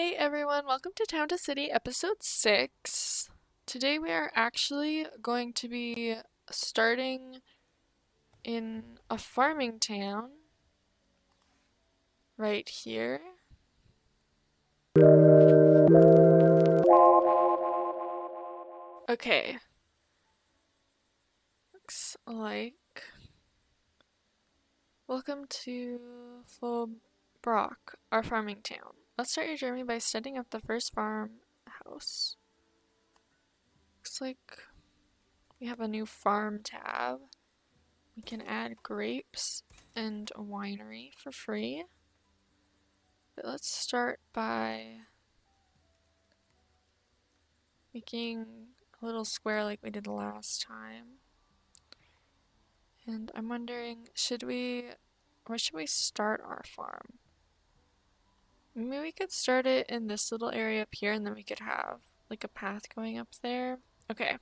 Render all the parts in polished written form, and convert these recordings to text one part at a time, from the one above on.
Hey everyone, welcome to Town to City episode 6. Today we are actually going to be starting in a farming town right here. Okay, looks like. Welcome to Flobrock, our farming town. Let's start your journey by setting up the first farmhouse. Looks like we have a new farm tab. We can add grapes and a winery for free. But let's start by making a little square like we did last time. And I'm wondering, where should we start our farm? Maybe we could start it in this little area up here and then we could have like a path going up there. Okay,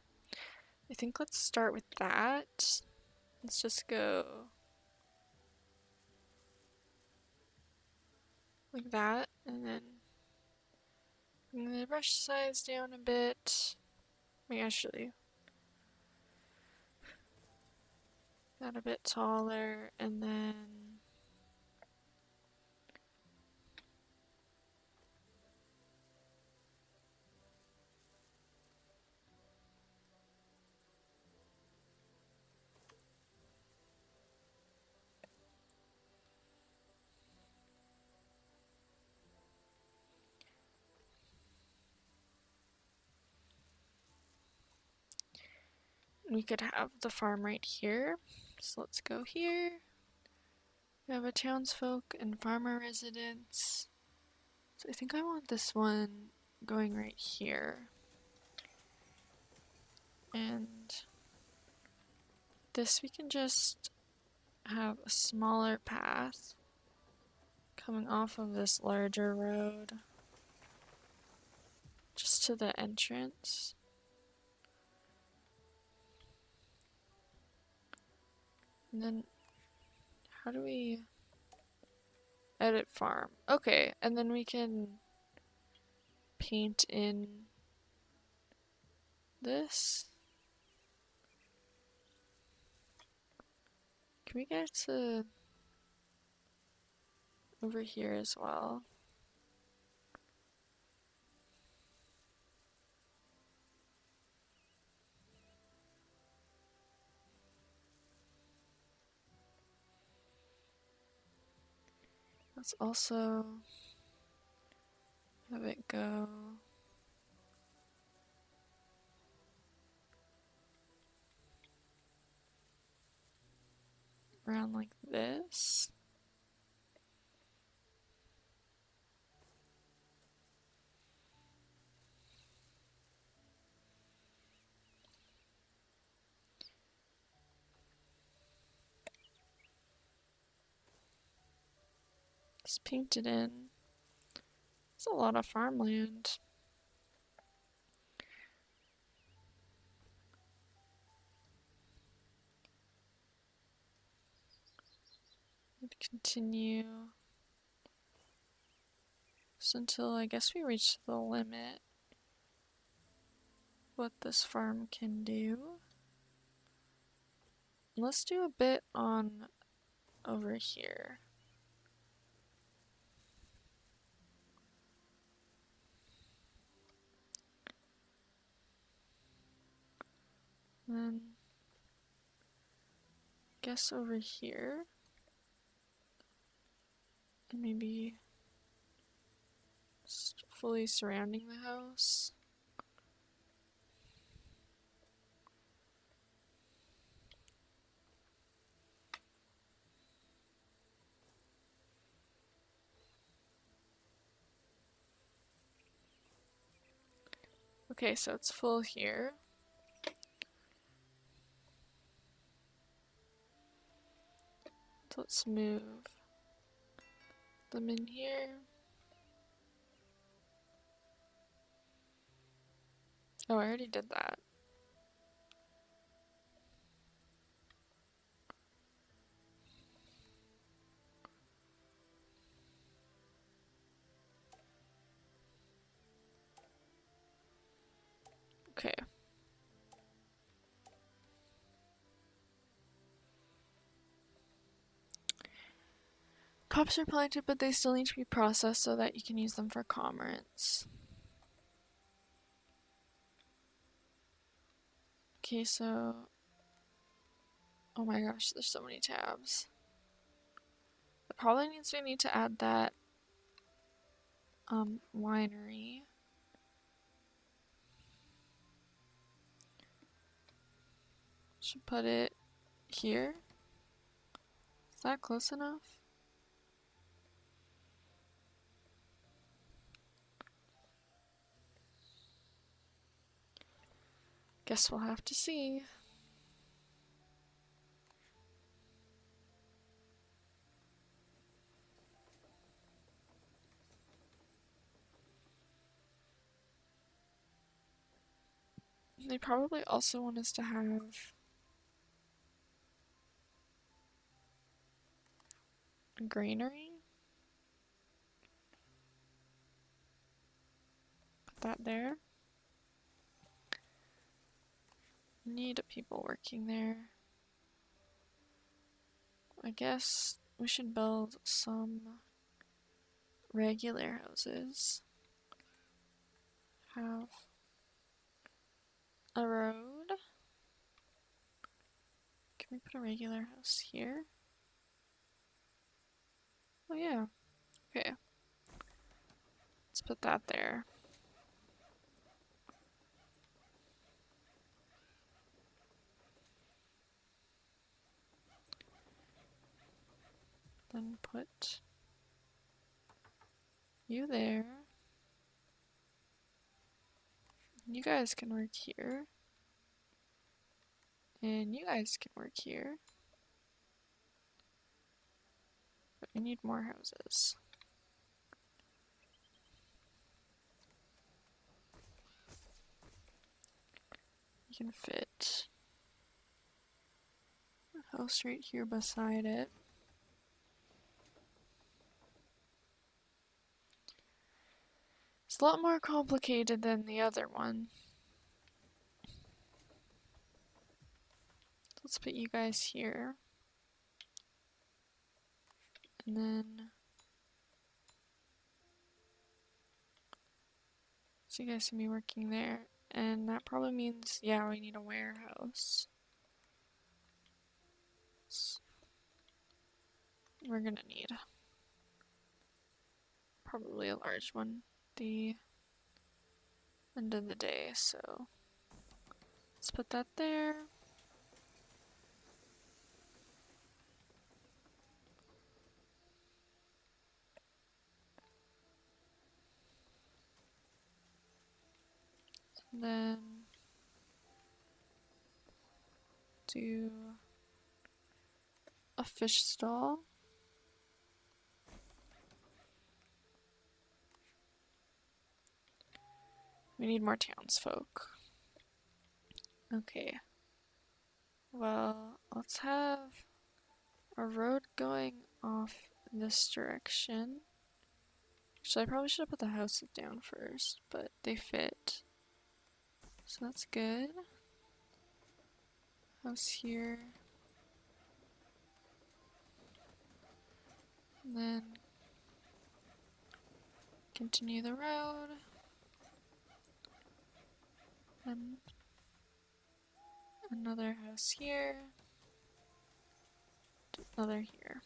I think let's start with that. Let's just go like that and then bring the brush size down a bit. Maybe actually that a bit taller and then we could have the farm right here. So let's go here. We have a townsfolk and farmer residence. So I think I want this one going right here. And this we can just have a smaller path coming off of this larger road just to the entrance. And then how do we edit farm? Okay, and then we can paint in this. Can we get to over here as well? Let's also have it go around like this. Just paint it in. It's a lot of farmland. And continue just until I guess we reach the limit what this farm can do. Let's do a bit on over here. Then guess over here. And maybe just fully surrounding the house. Okay, so it's full here. So let's move them in here. Oh, I already did that. Crops are planted, but they still need to be processed so that you can use them for commerce. Okay, so... Oh my gosh, there's so many tabs. It probably means we need to add that winery. Should put it here. Is that close enough? Guess we'll have to see. They probably also want us to have a granary. Put that there. Need people working there. I guess we should build some regular houses. Have a road. Can we put a regular house here? Oh yeah. Okay. Let's put that there. Then put you there. You guys can work here. And you guys can work here. But we need more houses. You can fit a house right here beside it. It's a lot more complicated than the other one. Let's put you guys here. And then... So you guys can be working there. And that probably means, yeah, we need a warehouse. So we're gonna need probably a large one the end of the day, so let's put that there. And then do a fish stall. We need more townsfolk. Okay. Well, let's have a road going off this direction. Actually, I probably should have put the houses down first, but they fit. So that's good. House here. And then continue the road. And another house here. Another here.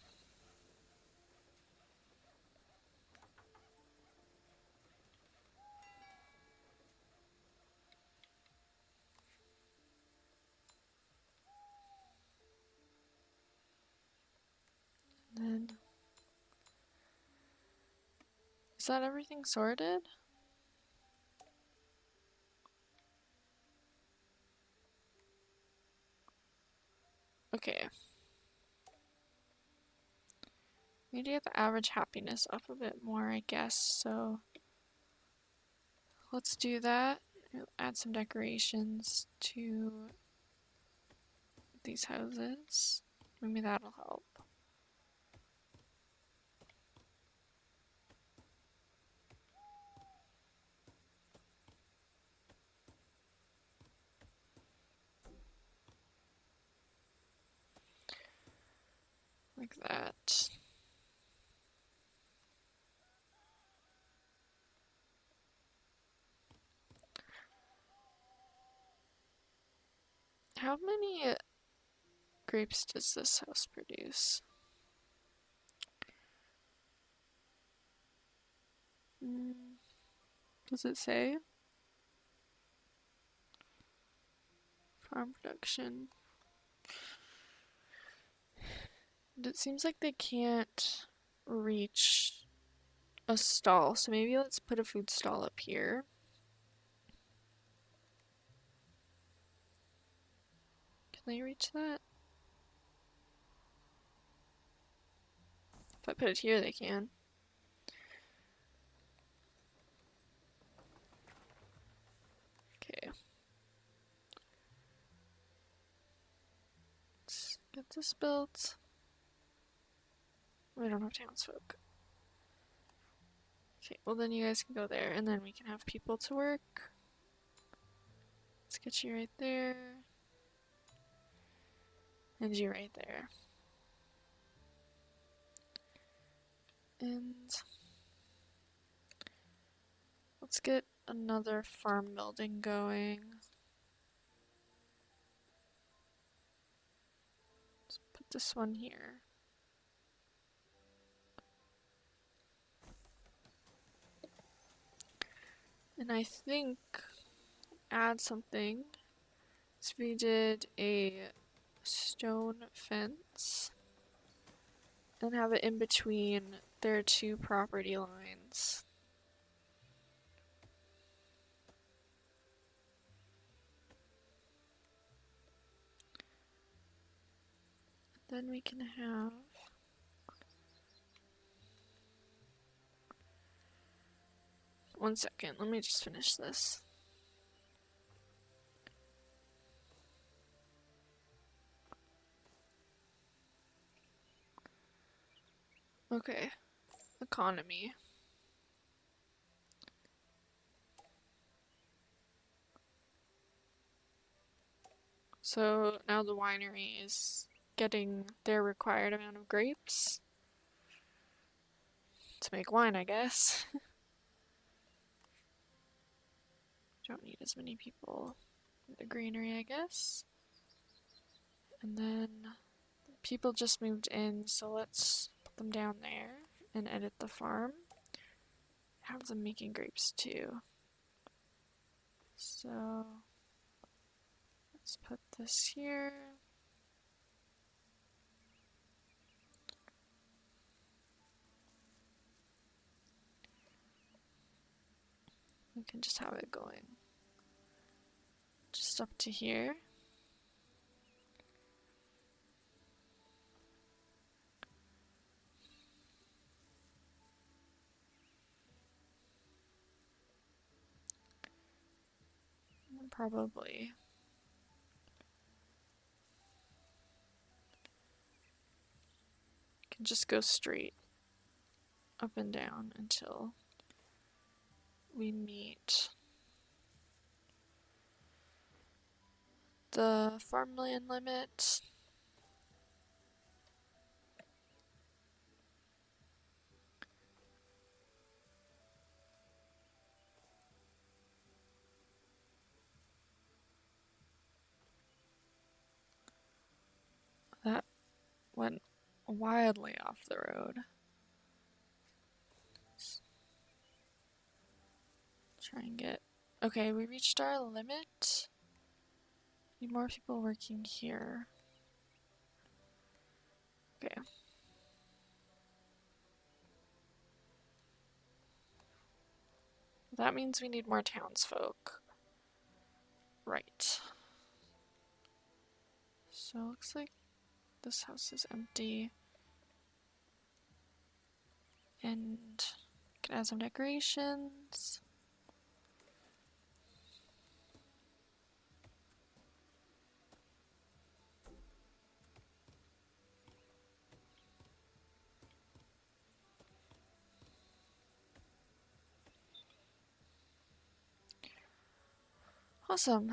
And then is that everything sorted? Okay. We need to get the average happiness up a bit more, I guess, so let's do that. We'll add some decorations to these houses. Maybe that'll help. Like that. How many grapes does this house produce? Does it say? Farm production. And it seems like they can't reach a stall, so maybe let's put a food stall up here. Can they reach that? If I put it here, they can. Okay. Let's get this built. We don't have townsfolk. Okay, well then you guys can go there, and then we can have people to work. Let's get you right there. And you right there. And let's get another farm building going. Let's put this one here. And I think add something. So we did a stone fence and have it in between their two property lines. Then we can have one second, let me just finish this. Okay, economy. So now the winery is getting their required amount of grapes to make wine, I guess. Don't need as many people in the greenery, I guess. And then people just moved in, so let's put them down there and edit the farm. Have them making grapes too. So let's put this here. We can just have it going just up to here. And probably can just go straight up and down until we meet the farmland limit. That went wildly off the road. Try and get... Okay, we reached our limit. Need more people working here. Okay. That means we need more townsfolk. Right. So it looks like this house is empty. And can add some decorations. Awesome.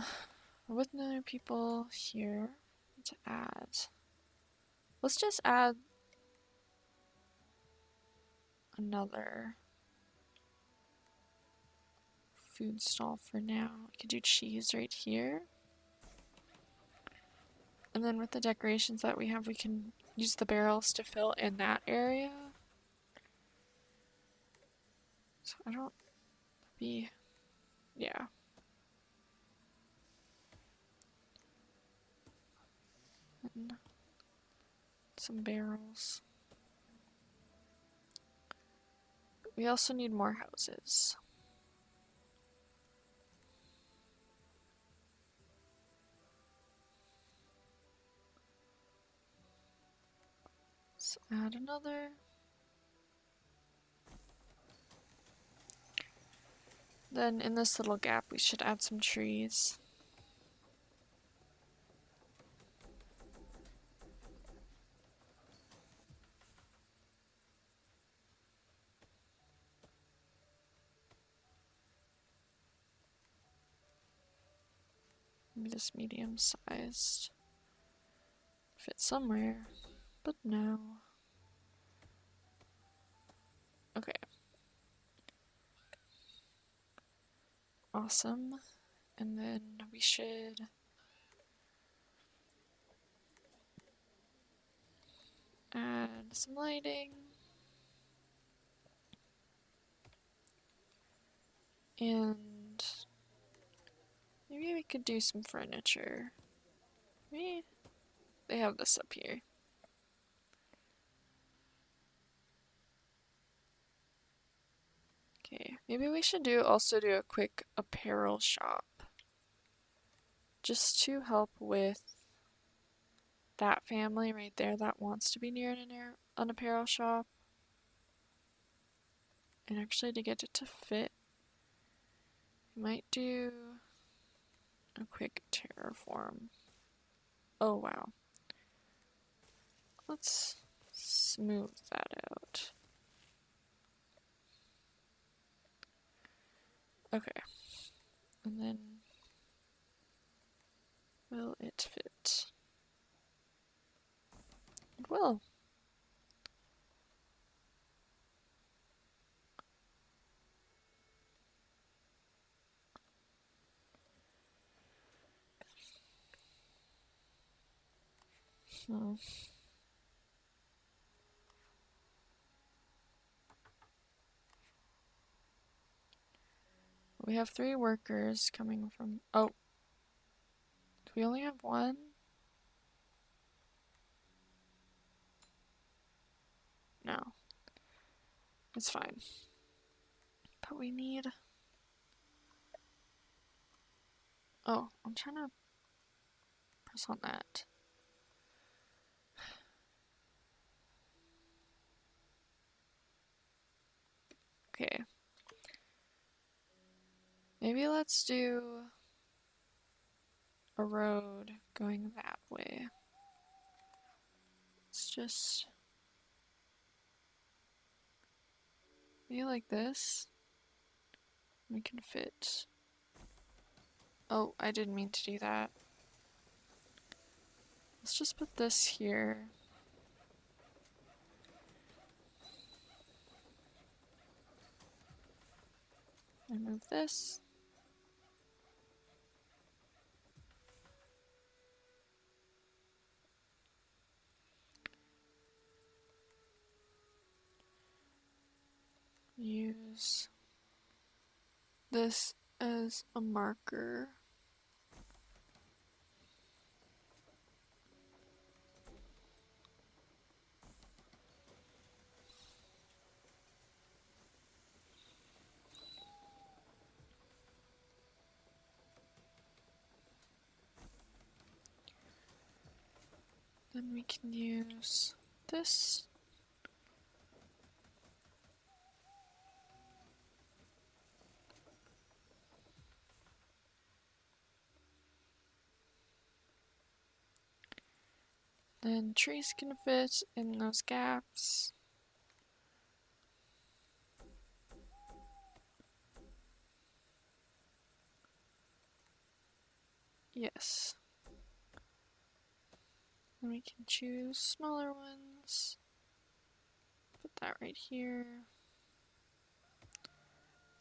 With no people here to add. Let's just add another food stall for now. We could do cheese right here. And then with the decorations that we have, we can use the barrels to fill in that area. So I don't be, yeah. And some barrels. We also need more houses. Let's add another. Then in this little gap, we should add some trees. Maybe this medium sized. Fit somewhere, but no. Okay. Awesome. And then we should add some lighting. And maybe we could do some furniture. Maybe they have this up here. Okay, maybe we should also do a quick apparel shop. Just to help with that family right there that wants to be near an apparel shop. And actually to get it to fit, we might do a quick terraform. Oh wow. Let's smooth that out. Okay. And then will it fit? It will. Hmm. We have 3 workers coming from. Oh. Do we only have 1? No. It's fine. But we need. Oh, I'm trying to press on that. Okay. Maybe let's do a road going that way. It's just maybe like this. We can fit. Oh, I didn't mean to do that. Let's just put this here. And move this. Use this as a marker. Then we can use this. Then trees can fit in those gaps. Yes. Then we can choose smaller ones. Put that right here.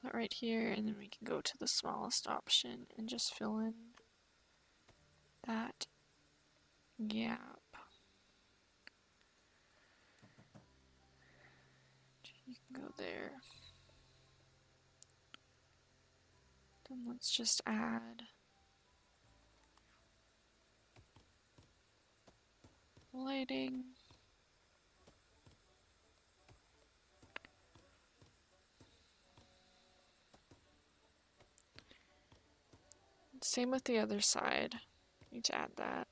That right here, and then we can go to the smallest option and just fill in that Yep. You can go there. Then let's just add lighting. Same with the other side. Need to add that.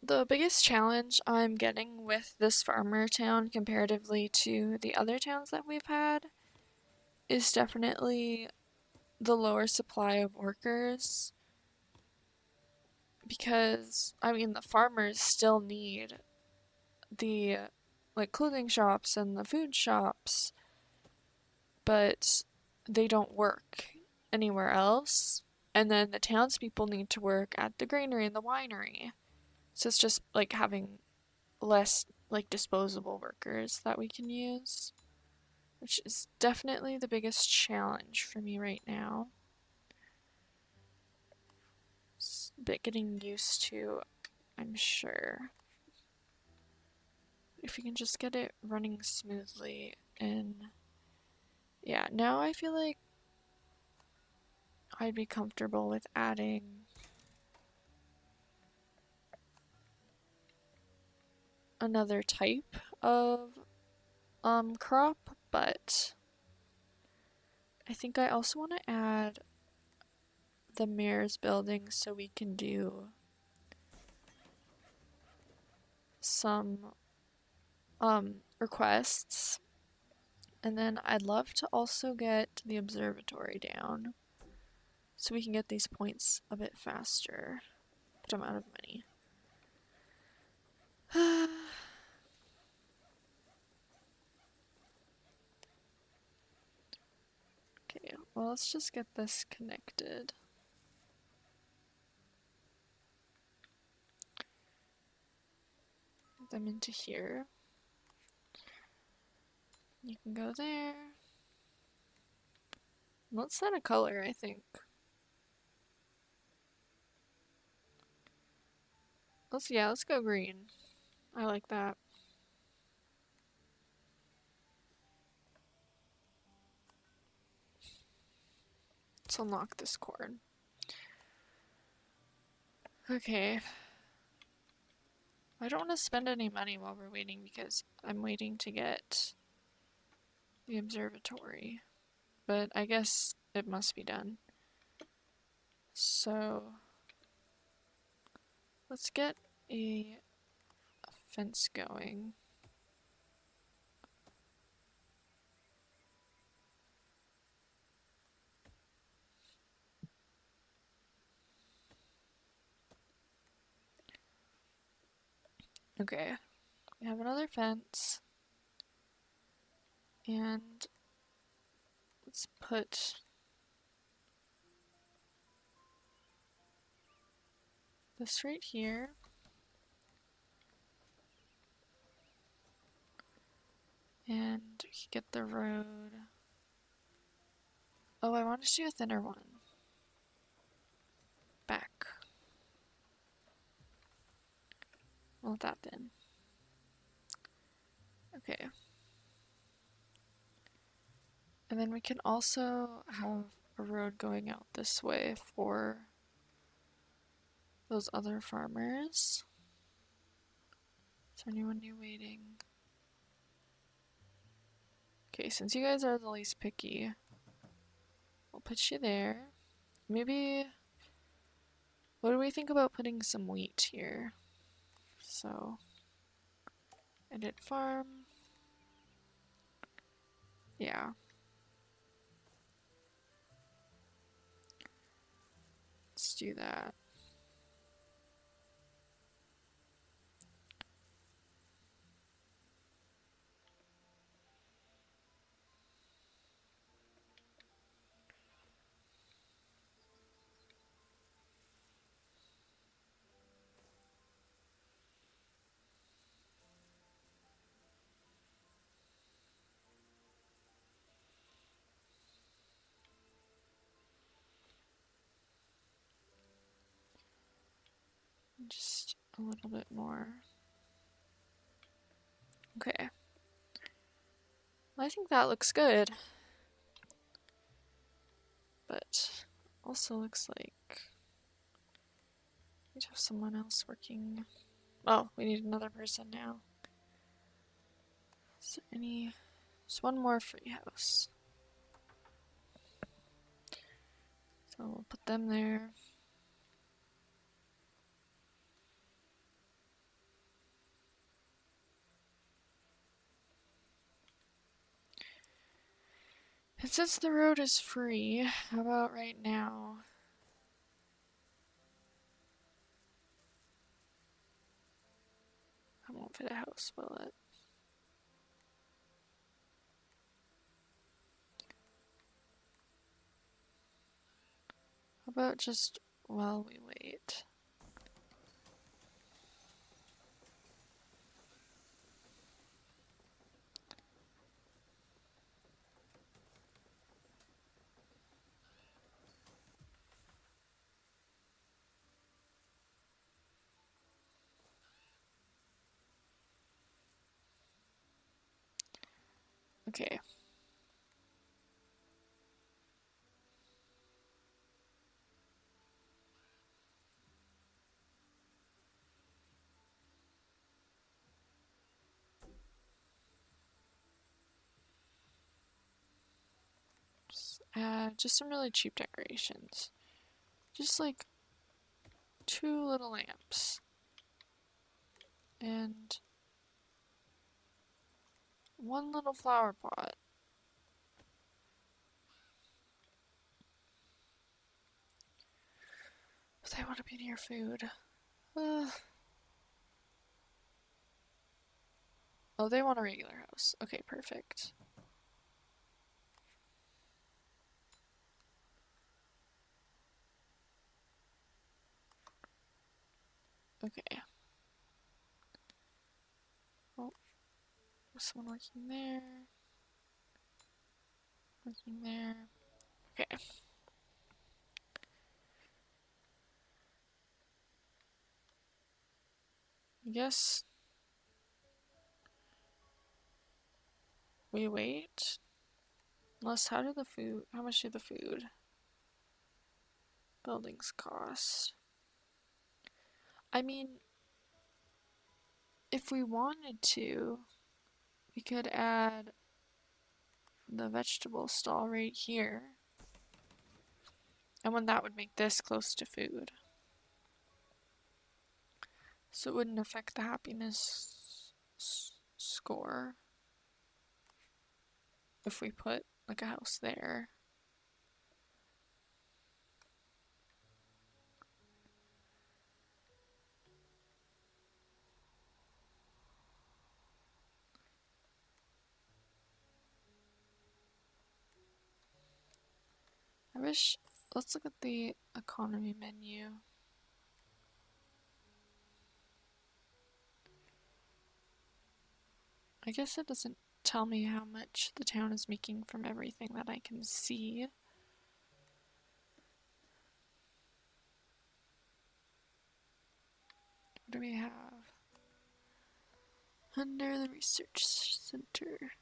The biggest challenge I'm getting with this farmer town comparatively to the other towns that we've had is definitely the lower supply of workers. Because, I mean, the farmers still need the like clothing shops and the food shops, but they don't work anywhere else. And then the townspeople need to work at the granary and the winery. So it's just like having less like disposable workers that we can use, which is definitely the biggest challenge for me right now. It's a bit getting used to, I'm sure. If we can just get it running smoothly. And yeah, now I feel like I'd be comfortable with adding another type of crop, but I think I also want to add the mayor's building so we can do some requests. And then I'd love to also get the observatory down so we can get these points a bit faster. But I'm out of money. Okay, well, let's just get this connected. Put them into here. You can go there. Let's set a color, I think. Let's go green. I like that. Let's unlock this corn. Okay. I don't want to spend any money while we're waiting because I'm waiting to get the observatory. But I guess it must be done. So let's get a fence going. Okay, we have another fence. And let's put this right here. And we can get the road. Oh, I want to do a thinner one. Back. Not that thin. Okay. And then we can also have a road going out this way for those other farmers. Is there anyone new waiting? Okay, since you guys are the least picky, we'll put you there. Maybe, what do we think about putting some wheat here? So, edit farm. Yeah. Let's do that. Just a little bit more. Okay. Well, I think that looks good. But also looks like we'd have someone else working. Oh, we need another person now. Is there any? There's one more free house. So we'll put them there. And since the road is free, how about right now? I won't fit a house, will it? How about just while we wait? Okay. Just add just some really cheap decorations. Just like 2 little lamps. And 1 little flower pot. But they want to be near food. Oh, they want a regular house. Okay, perfect. Okay. Oh, there's someone working there. Working there. Okay. I guess we wait. Unless, how much do the food buildings cost? I mean, if we wanted to, we could add the vegetable stall right here. And when that would make this close to food. So it wouldn't affect the happiness score if we put like a house there. Let's look at the economy menu. I guess it doesn't tell me how much the town is making from everything that I can see. What do we have? Under the research center.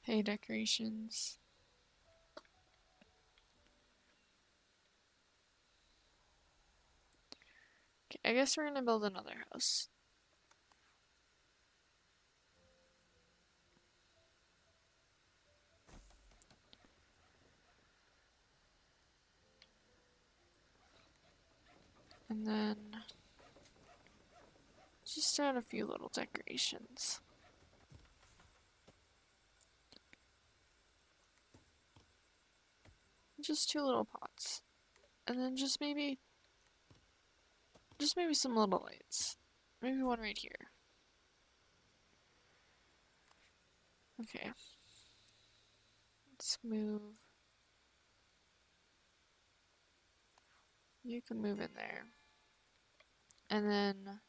Hey, decorations. Okay, I guess we're gonna build another house. And then just add a few little decorations. Just 2 little pots. And then just maybe some little lights. Maybe one right here. Okay. Let's move. You can move in there. And then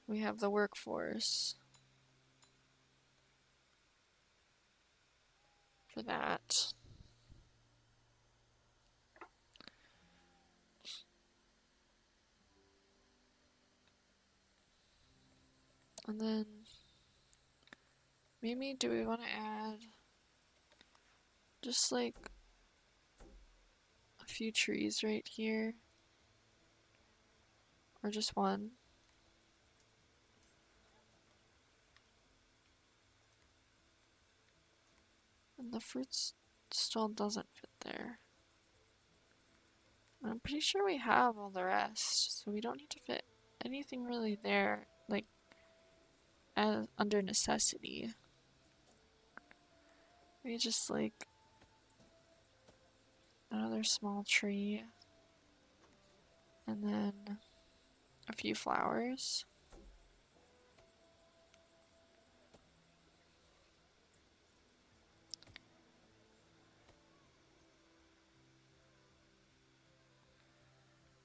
we have the workforce for that. And then maybe do we want to add just like a few trees right here? Or just one? And the fruit stall doesn't fit there. I'm pretty sure we have all the rest, so we don't need to fit anything really there, like as under necessity. Maybe just like another small tree, and then a few flowers.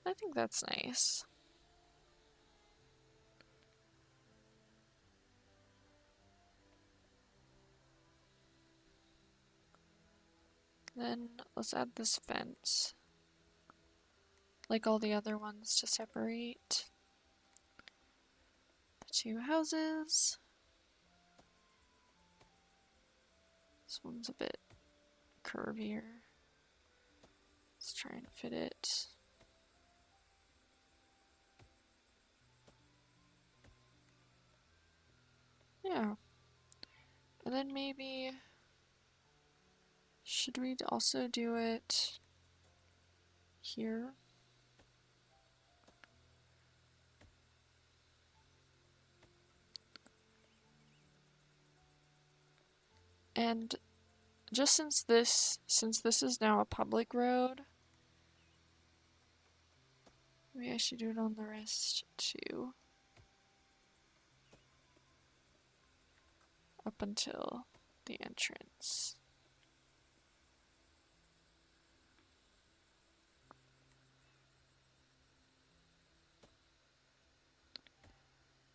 I think that's nice. Then let's add this fence, like all the other ones, to separate the two houses. This one's a bit curvier. Let's try and fit it. Yeah. And then maybe, should we also do it here? And just since this is now a public road, maybe I should do it on the rest too. Up until the entrance.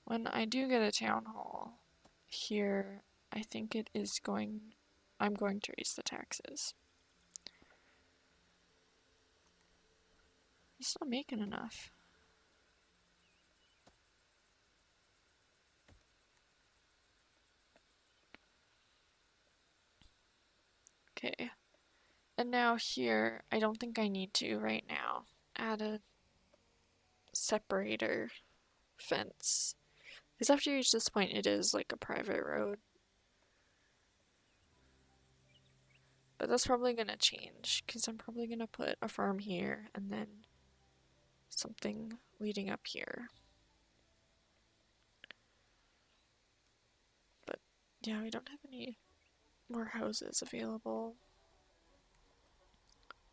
When I do get a town hall here, I think I'm going to raise the taxes. It's not making enough. Okay. And now here, I don't think I need to right now add a separator fence. Because after you reach this point, it is like a private road. But that's probably gonna change, because I'm probably gonna put a farm here and then something leading up here. But yeah, we don't have any more houses available.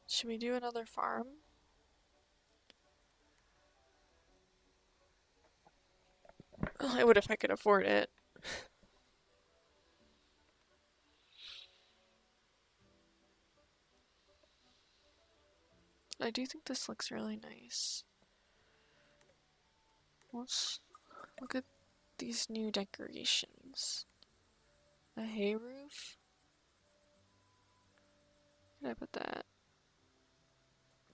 Should we do another farm? Well, I would if I could afford it. I do think this looks really nice. Let's look at these new decorations. A hay roof? Where did I put that?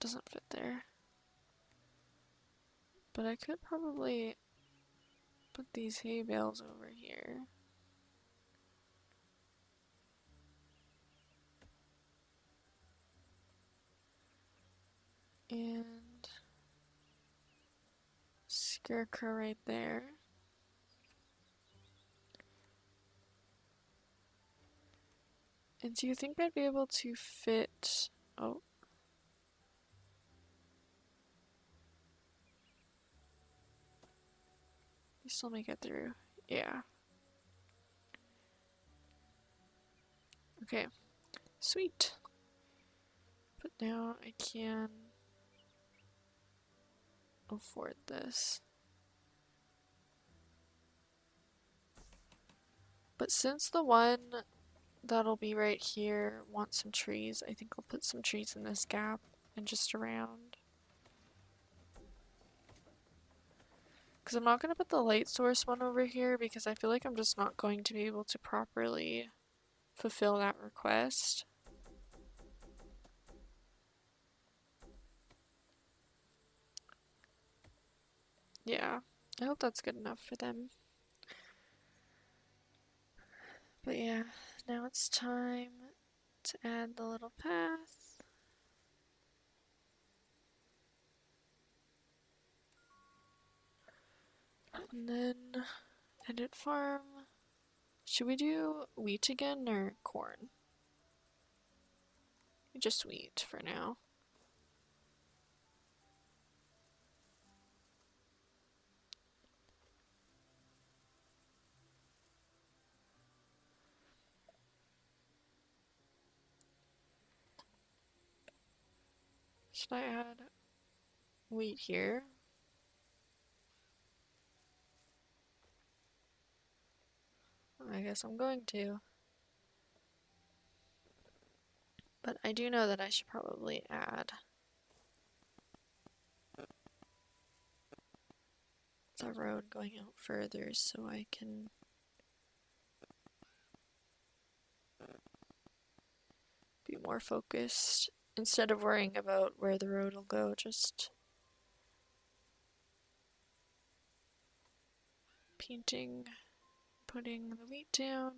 Doesn't fit there. But I could probably put these hay bales over here. And scarecrow right there. And do you think I'd be able to fit... Oh. You still make it through. Yeah. Okay. Sweet. But now I can afford this. But since the one that'll be right here wants some trees, I think I'll put some trees in this gap and just around. Because I'm not going to put the light source one over here because I feel like I'm just not going to be able to properly fulfill that request. Yeah, I hope that's good enough for them. But yeah, now it's time to add the little path. And then edit farm. Should we do wheat again or corn? Just wheat for now. Should I add wheat here? I guess I'm going to. But I do know that I should probably add the road going out further so I can be more focused instead of worrying about where the road will go, just painting, putting the wheat down.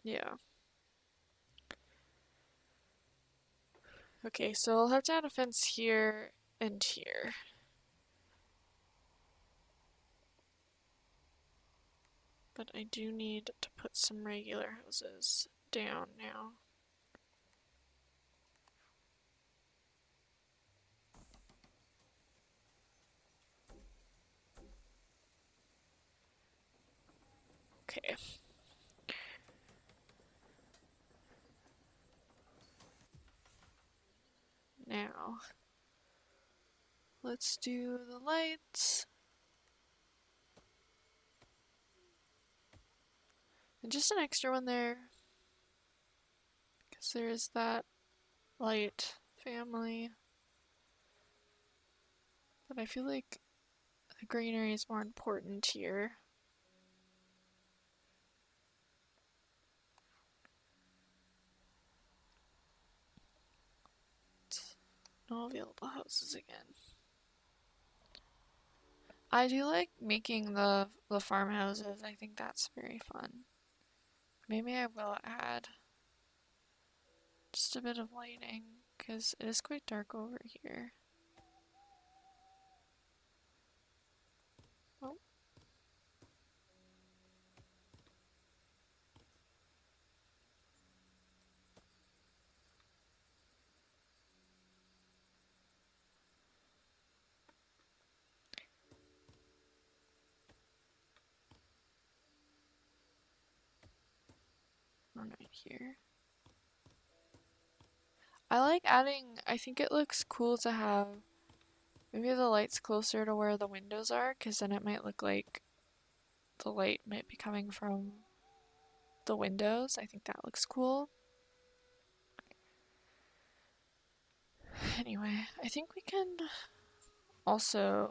Yeah. Okay, so I'll have to add a fence here and here. But I do need to put some regular houses down now. Okay. Now, let's do the lights. And just an extra one there. Because there is that light family. But I feel like the greenery is more important here. No available houses again. I do like making the farmhouses. I think that's very fun. Maybe I will add just a bit of lighting because it is quite dark over here. Oh. One right here. I like adding, I think it looks cool to have maybe the lights closer to where the windows are, because then it might look like the light might be coming from the windows. I think that looks cool. Anyway, I think we can also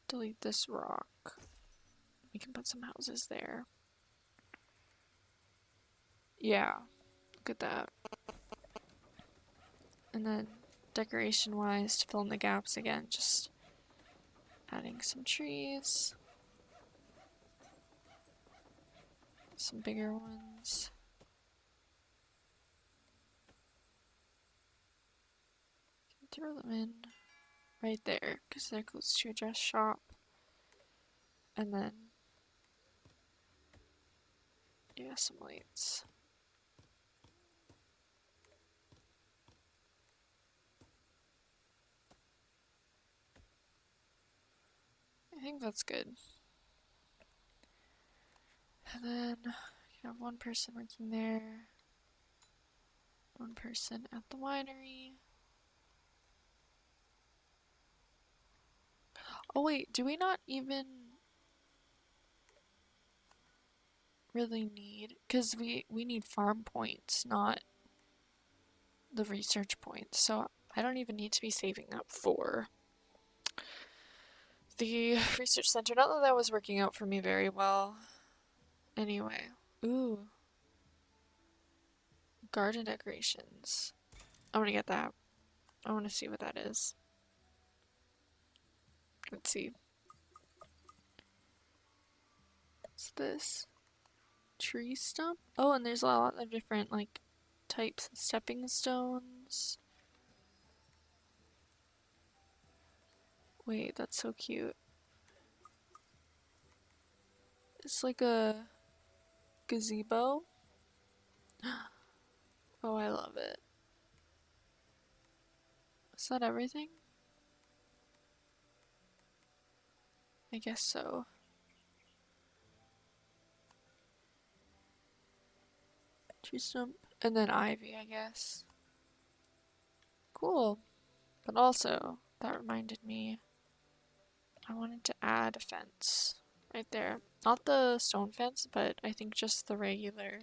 delete this rock. We can put some houses there. Yeah, look at that. And then decoration wise, to fill in the gaps again, just adding some trees. Some bigger ones. Throw them in right there because they're close to a dress shop. And then, yeah, some lights. I think that's good. And then you have one person working there, one person at the winery. Oh wait, do we not even really need, because we need farm points, not the research points, so I don't even need to be saving up for the research center. Not that that was working out for me very well. Anyway. Ooh. Garden decorations. I want to get that. I want to see what that is. Let's see. What's this? Tree stump? Oh, and there's a lot of different, like, types of stepping stones. Wait, that's so cute. It's like a gazebo. Oh, I love it. Is that everything? I guess so. Tree stump. And then ivy, I guess. Cool. But also, that reminded me, I wanted to add a fence right there. Not the stone fence, but I think just the regular,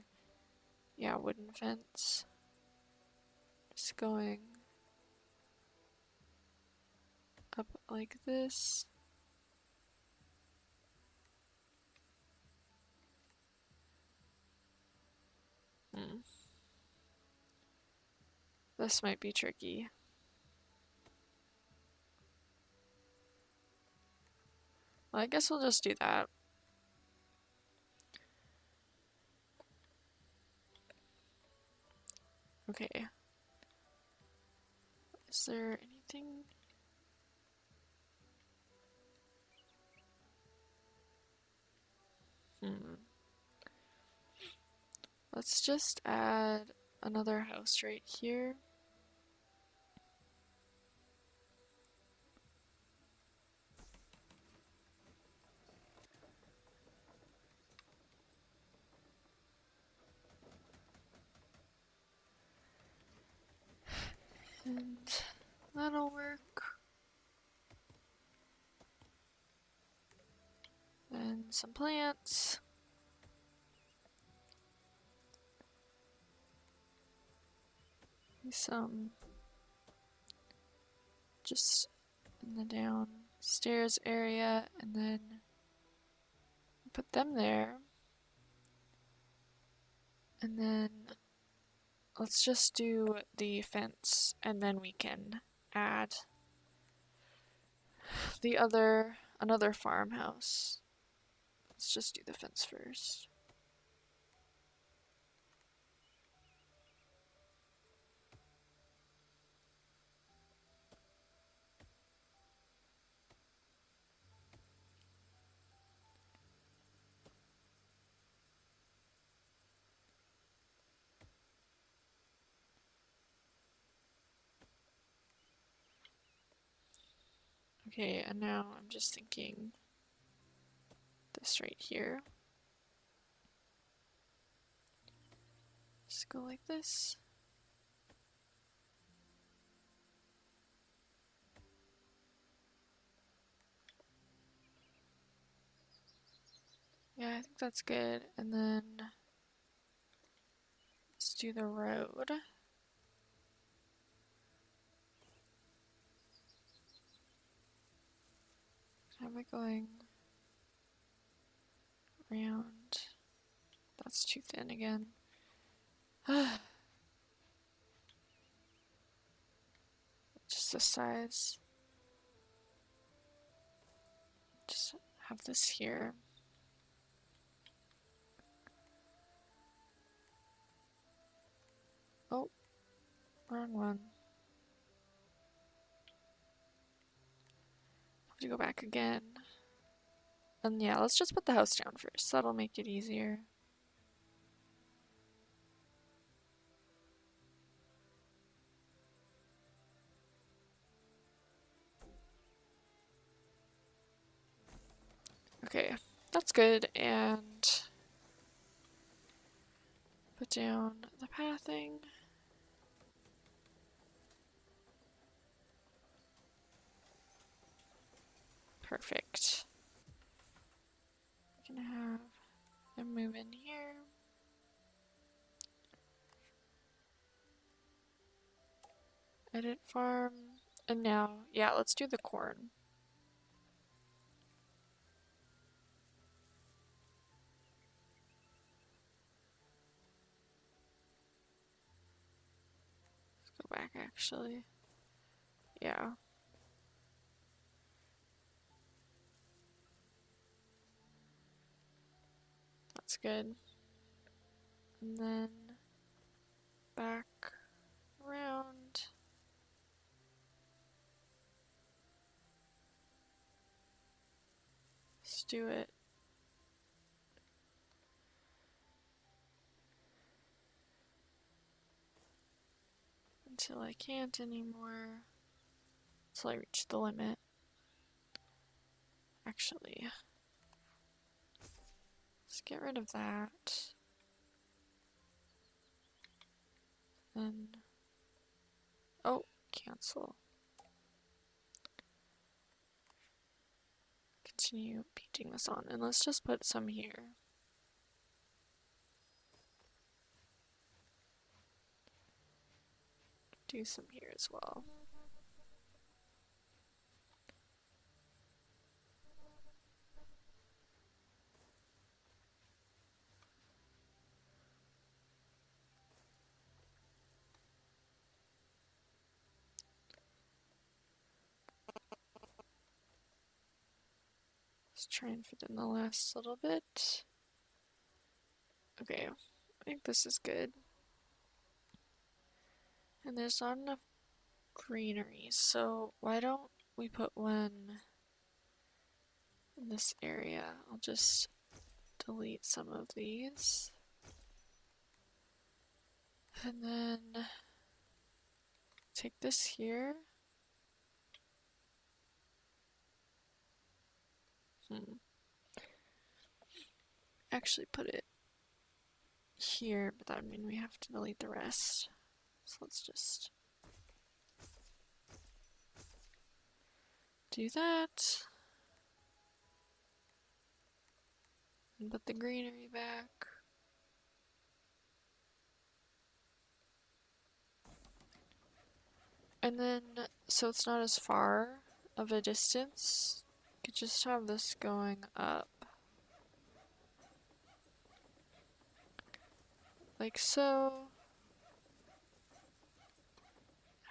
yeah, wooden fence. Just going up like this. This might be tricky. Well, I guess we'll just do that. Okay. Is there anything? Let's just add another house right here. And that'll work. And some plants. Some just in the downstairs area, and then put them there. And then let's just do the fence, and then we can add another farmhouse. Let's just do the fence first. Okay, and now I'm just thinking this right here. Just go like this. Yeah, I think that's good. And then let's do the road. Have it going around. That's too thin again. Just the size. Just have this here. Oh, wrong one. Have to go back again. And yeah, let's just put the house down first. That'll make it easier. Okay, that's good. And put down the pathing. Perfect. We can have them move in here. Edit farm. And now, yeah, let's do the corn. back actually. Yeah. That's good. And then back around. Let's do it. Until I can't anymore. Until I reach the limit. Actually, let's get rid of that. Then, oh, cancel. Continue painting this on, and let's just put some here. Do some here as well. Let's try and fit in the last little bit. Okay, I think this is good. And there's not enough greenery, so why don't we put one in this area? I'll just delete some of these. And then take this here. Actually put it here, but that would mean we have to delete the rest. So let's just do that. And put the greenery back. And then, so it's not as far of a distance, you could just have this going up. Like so.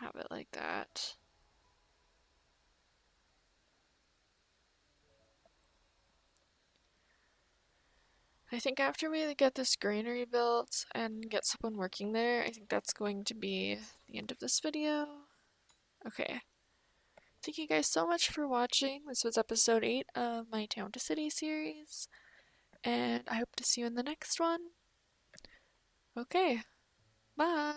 Have it like that. I think after we get this granary built and get someone working there, I think that's going to be the end of this video. Okay. Thank you guys so much for watching. This was episode 8 of my Town to City series, and I hope to see you in the next one. Okay, bye!